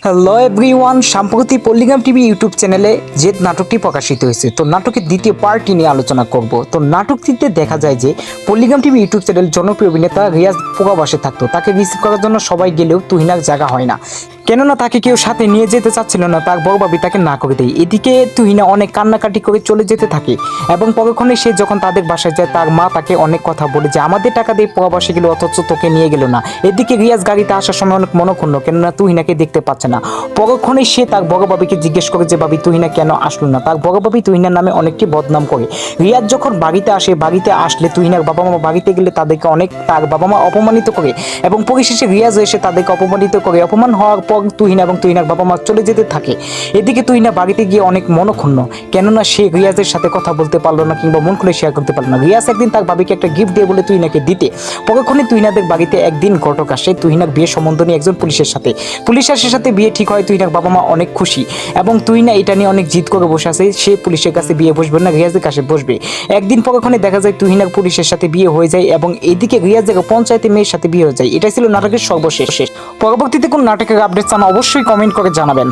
Hello everyone, সম্প্রতি পল্লিগ্রাম TV YouTube চ্যানেলে যে নাটকটি প্রকাশিত হয়েছে, তো নাটকের দ্বিতীয় পার্টটি নিয়ে আলোচনা করব। তো নাটকটিতে দেখা যায় যে পল্লিগ্রাম টিভি ইউটিউব চ্যানেল জনপ্রিয় অভিনেতা রিয়াজ প্রবাসে থাকতো। তাকে রিসিভ করার জন্য সবাই গেলেও তুহিনার জায়গা হয় না, কেননা তাকে কেউ সাথে নিয়ে যেতে চাচ্ছিল না। তার বড় ভাবি তাকে না করে দেয়। এদিকে তুহিনা অনেক কান্নাকাটি করে চলে যেতে থাকে এবং পরক্ষণে সে যখন তাদের বাসায় যায়, তার মা তাকে অনেক কথা বলে যে আমাদের টাকা দিয়ে প্রবাসে গেল অথচ তোকে নিয়ে গেল না। এদিকে রিয়াজ গাড়িতে আসার সময় অনেক মনক্ষুণ্ণ, কেননা তুহিনাকে দেখতে পাচ্ছে না। পরক্ষণে সে তার বড় ভাবিকে জিজ্ঞেস করে যে ভাবি তুহিনা কেন আসলো না। তার বড় ভাবি তুহিনার নামে অনেকটি বদনাম করে। রিয়াজ যখন বাড়িতে আসে, বাড়িতে আসলে তুহিনার বাবা মা বাড়িতে গেলে তাদেরকে অনেক তার বাবা মা অপমানিত করে এবং পরিশেষে রিয়াজ এসে তাদেরকে অপমানিত করে। অপমান হওয়ার পর তুহিনা এবং তুহিনার বাবা মা চলে যেতে থাকে। এদিকে তুহিনা বাড়িতে গিয়ে অনেক মনক্ষুণ্ণ, কেননা সে রিয়াজের সাথে কথা বলতে পারলো না কিংবা মন খুলে শেয়ার করতে পারলো না। রিয়াজ একদিন তার ভাবিকে একটা গিফট দিয়ে বলে তুহিনাকে দিতে। পরক্ষণে তুহিনাদের বাড়িতে একদিন ঘটক আসে তুহিনার বিয়ে সম্বন্ধ নিয়ে একজন পুলিশের সাথে। পুলিশের সাথে বিয়ে ঠিক হয়, তুহিনার বাবা মা অনেক খুশি এবং তুহিনা এটা নিয়ে অনেক জিদ করে বসে আছে। সে পুলিশের কাছে বিয়ে বসবে না, রিয়াজের কাছে বসবে। একদিন পরক্ষণে দেখা যায় তুহিনার পুলিশের সাথে বিয়ে হয়ে যায় এবং এদিকে রিয়াজের পঞ্চায়েতে মেয়ের সাথে বিয়ে হয়ে যায়। এটাই ছিল নাটকের সর্বশেষ। পরবর্তীতে কোন নাটকের আপডেট চান অবশ্যই কমেন্ট করে জানাবেন।